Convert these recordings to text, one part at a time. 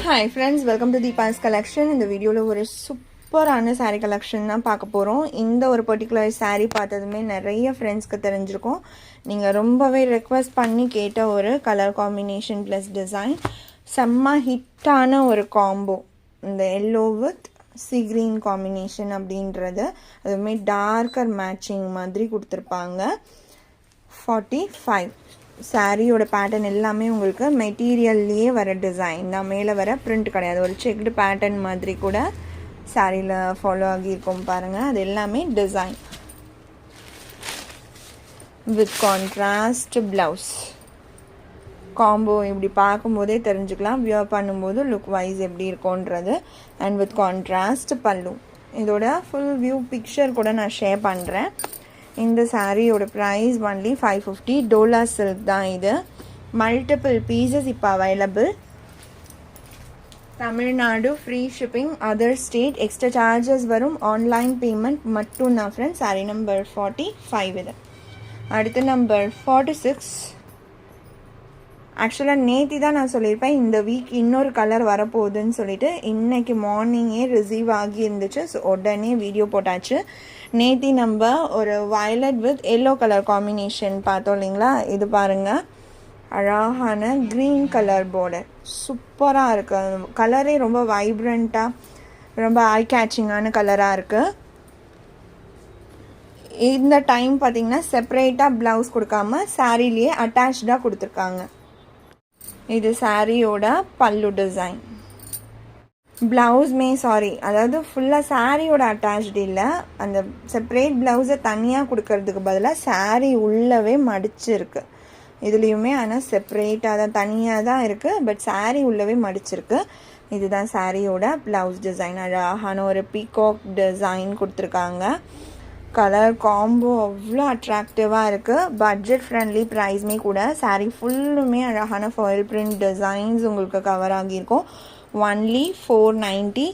Hi friends, welcome to Deepa's collection. இந்த வீடியோல ஒரு சூப்பரான saree collection தான் பார்க்க போறோம். இந்த ஒரு particular saree பார்த்ததுமே நிறைய ஃப்ரெண்ட்ஸ்க்கு தெரிஞ்சிருக்கும். நீங்க ரொம்பவே ரெக்வெஸ்ட் பண்ணி கேட்ட ஒரு கலர் காம்பினேஷன் plus டிசைன். செம்ம ஹிட்டான ஒரு காம்போ. இந்த yellow with sea green combination அப்படின்றது அதுமே டார்க்கர் மேட்சிங் மாதிரி கொடுத்திருப்பாங்க. 45 சாரியோட பேட்டர்ன் எல்லாமே உங்களுக்கு மெட்டீரியல்லையே வர டிசைன் தான், மேலே வர பிரிண்ட் கிடையாது. ஒரு செக்டு பேட்டர்ன் மாதிரி கூட சாரியில் ஃபாலோ ஆகியிருக்கும் பாருங்கள். அது எல்லாமே design with contrast blouse combo. இப்படி பார்க்கும்போதே தெரிஞ்சுக்கலாம் வியர் பண்ணும்போது லுக் வைஸ் எப்படி இருக்கும்ன்றது. அண்ட் வித் கான்ட்ராஸ்ட் பல்லு. இதோட ஃபுல் வியூ பிக்சர் கூட நான் ஷேர் பண்ணுறேன். இந்த சாரியோட ப்ரைஸ் ஒன்லி 550. டோலா சில்க் தான் இது. மல்டிபிள் பீசஸ் இப்போ available. Tamil Nadu free shipping, other state extra charges வரும். ஆன்லைன் பேமெண்ட் மட்டும் தான் ஃப்ரெண்ட்ஸ். சாரி நம்பர் 45 இது. அடுத்து நம்பர் 46. ஆக்சுவலாக நேற்று தான் நான் சொல்லியிருப்பேன் இந்த வீக் இன்னொரு கலர் வரப்போகுதுன்னு சொல்லிட்டு. இன்றைக்கி மார்னிங்கே ரிசீவ் ஆகி இருந்துச்சு. ஸோ உடனே வீடியோ போட்டாச்சு. நேற்று நம்ம ஒரு violet with yellow colour combination பார்த்தோம் இல்லைங்களா. இது பாருங்கள், அழகான க்ரீன் கலர் பார்டர் சூப்பராக இருக்குது. கலரே ரொம்ப வைப்ரண்ட்டாக ரொம்ப ஐ கேச்சிங்கான கலராக இருக்குது. இந்த டைம் பார்த்திங்கன்னா செப்பரேட்டாக ப்ளவுஸ் கொடுக்காம சாரீலேயே அட்டாச்சாக கொடுத்துருக்காங்க. இது சாரியோட பல்லு டிசைன். ப்ளவுஸ்மே அதாவது ஃபுல்லாக சாரியோட அட்டாச்டு இல்லை. அந்த செப்பரேட் ப்ளவுஸை தனியாக கொடுக்கறதுக்கு பதிலாக சாரீ உள்ளவே மடிச்சிருக்கு. இதுலேயுமே ஆனால் செப்பரேட்டாக தான் தனியாக தான் இருக்குது. பட் சாரீ உள்ளவே மடிச்சிருக்கு. இதுதான் சாரியோட ப்ளவுஸ் டிசைன். அழகான ஒரு பீகாக் டிசைன் கொடுத்துருக்காங்க. கலர் காம்போ அவ்வளோ அட்ராக்டிவாக இருக்குது. பட்ஜெட் ஃப்ரெண்ட்லி ப்ரைஸ்மே கூட. சாரீ ஃபுல்லுமே அழகான ஃபாயில் பிரிண்ட் டிசைன்ஸ் உங்களுக்கு கவர் ஆகியிருக்கும். ஒன்லி 490.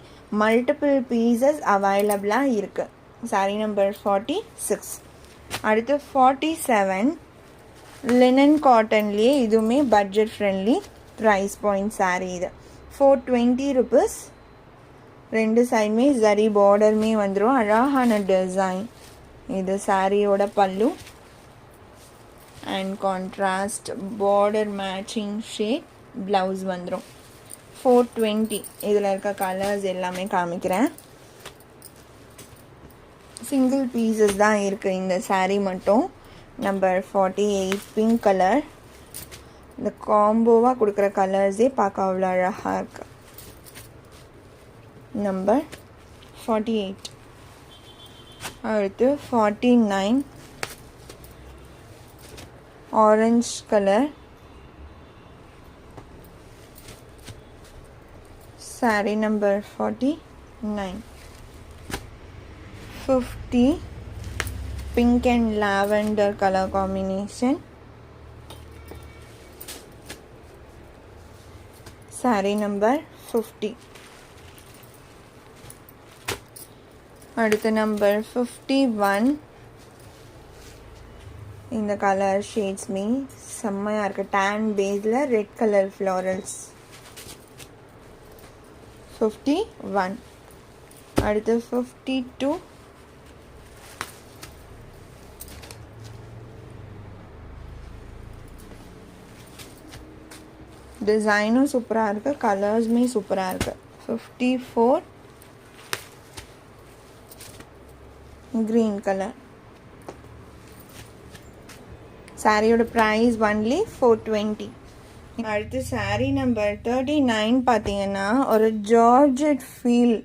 மல்டிபிள் பீசஸ் அவைலபிளாக இருக்குது. சாரீ நம்பர் 46. அடுத்து 47 லினன் காட்டன்லேயே இதுவுமே budget friendly price point sari. இது 420 ருபீஸ். ரெண்டு சைடுமே ஜரி பார்டருமே வந்துடும். அழகான டிசைன். இது சாரியோட பல்லு and contrast border matching shade blouse வந்துடும். 420. இதில் இருக்க கலர்ஸ் எல்லாமே காமிக்கிறேன். சிங்கிள் பீசஸ் தான் இருக்குது இந்த சாரீ மட்டும். Number 48 pink colour. இந்த காம்போவாக கொடுக்குற கலர்ஸே பார்க்க அவ்வளோ அழகாக இருக்குது. நம்பர் 48. அடுத்து 49 orange colour. Sorry number 49. 50 pink and lavender colour combination. Sorry number 50. அடுத்த நம்பர் 51. இந்த கலர் ஷேட்ஸ்மே செம்மையாக இருக்குது. டேன் பேஸில் ரெட் கலர் ஃப்ளாரல்ஸ். 51. அடுத்து 52. டிசைனும் சூப்பராக இருக்குது, கலர்ஸுமே சூப்பராக இருக்குது. 54 கிரீன் கலர். சாரியோட ப்ரைஸ் ஒன்லி 420. அடுத்து சாரீ நம்பர் 39 பார்த்தீங்கன்னா ஒரு ஜார்ஜெட் ஃபீல்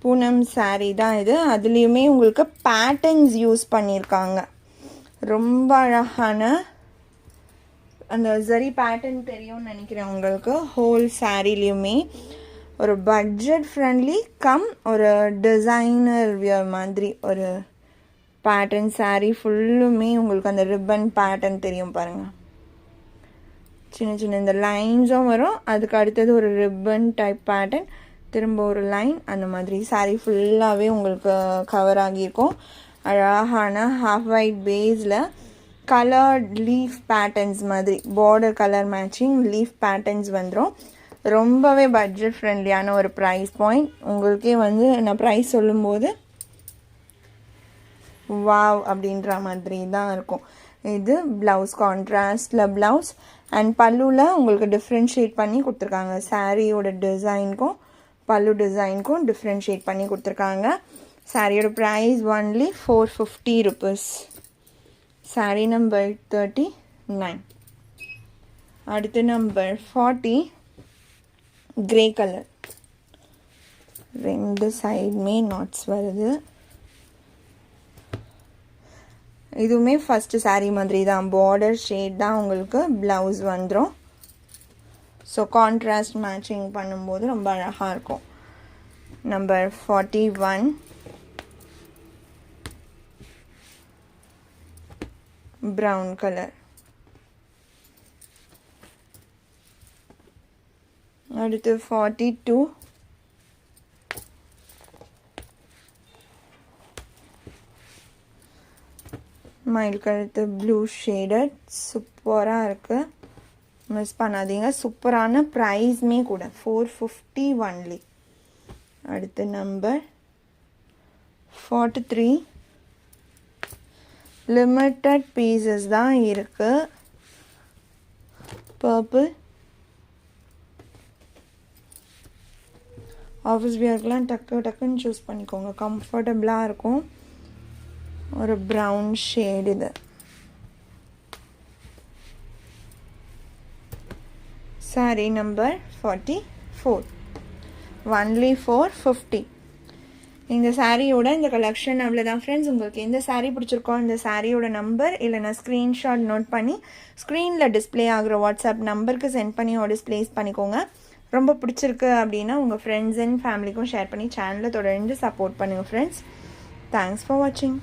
பூனம் சாரீ தான் இது. அதுலேயுமே உங்களுக்கு பேட்டர்ன்ஸ் யூஸ் பண்ணியிருக்காங்க. ரொம்ப அழகான அந்த ஜரி பேட்டர்ன் தெரியும்னு நினைக்கிறேன் உங்களுக்கு. ஹோல் சாரீலையுமே ஒரு பட்ஜெட் ஃப்ரெண்ட்லி கம் ஒரு டிசைனர் வியர் மாதிரி ஒரு பேட்டர்ன் சாரீ. ஃபுல்லுமே உங்களுக்கு அந்த ரிப்பன் பேட்டர்ன் தெரியும் பாருங்கள். சின்ன சின்ன இந்த லைன்ஸும் வரும். அதுக்கு அடுத்தது ஒரு ரிப்பன் டைப் பேட்டர்ன், திரும்ப ஒரு லைன், அந்த மாதிரி சாரீ ஃபுல்லாகவே உங்களுக்கு கவர் ஆகியிருக்கும். அழகான ஹாஃப் ஒயிட் பேஸில் கலர்ட் லீஃப் பேட்டர்ன்ஸ் மாதிரி border colour matching leaf patterns வந்துடும். ரொம்பவே பட்ஜெட் ஃப்ரெண்ட்லியான ஒரு ப்ரைஸ் பாயிண்ட். உங்களுக்கே வந்து நான் ப்ரைஸ் சொல்லும்போது வாவ் அப்படின்ற மாதிரி தான் இருக்கும். இது ப்ளவுஸ், கான்ட்ராஸ்டில் ப்ளவுஸ் அண்ட் பல்லுவில் உங்களுக்கு டிஃப்ரென்ஷியேட் பண்ணி கொடுத்துருக்காங்க. சாரியோட டிசைனுக்கும் பல்லு டிசைனுக்கும் டிஃப்ரென்ஷியேட் பண்ணி கொடுத்துருக்காங்க. சாரியோட price only 450 rupees. Sari number 39. அடுத்து நம்பர் 40 கிரே கலர். 2 சைடுமே நாட்ஸ் வருது. இதுவுமே ஃபஸ்ட்டு சாரீ மாதிரி தான், பார்டர் ஷேட் தான் உங்களுக்கு ப்ளவுஸ் வந்துடும். ஸோ கான்ட்ராஸ்ட் மேட்சிங் பண்ணும்போது ரொம்ப அழகாக இருக்கும். Number 41 brown colour. அடுத்து 42 மயில் கழுத்து ப்ளூ ஷேடட். சூப்பராக இருக்குது, மிஸ் பண்ணாதீங்க. சூப்பரான ப்ரைஸ்மே கூட, 450 ஒன்லி. அடுத்து நம்பர் 43 லிமிட்டட் பீசஸ் தான் இருக்குது. பர்பிள். ஆஃபீஸ் வியர்க்கெலாம் டக்குன்னு சூஸ் பண்ணிக்கோங்க, கம்ஃபர்டபுளாக இருக்கும். ஒரு ப்ரௌன் ஷேட் இது. Sorry number 44 only 450. இந்த சாரியோட இந்த கலெக்ஷன் அவ்வளோதான் ஃப்ரெண்ட்ஸ். உங்களுக்கு எந்த சாரீ பிடிச்சிருக்கோ இந்த சாரியோட நம்பர் இல்லைனா ஸ்க்ரீன்ஷாட் நோட் பண்ணி ஸ்க்ரீனில் டிஸ்பிளே ஆகிற வாட்ஸ்அப் நம்பருக்கு சென்ட் பண்ணி ஆர்டர்ஸ் ப்ளேஸ் பண்ணிக்கோங்க. ரொம்ப பிடிச்சிருக்கு அப்படின்னா உங்கள் ஃப்ரெண்ட்ஸ் அண்ட் ஃபேமிலிக்கும் ஷேர் பண்ணி சேனலை தொடர்ந்து சப்போர்ட் பண்ணுங்கள் ஃப்ரெண்ட்ஸ். தேங்க்ஸ் ஃபார் வாட்சிங்.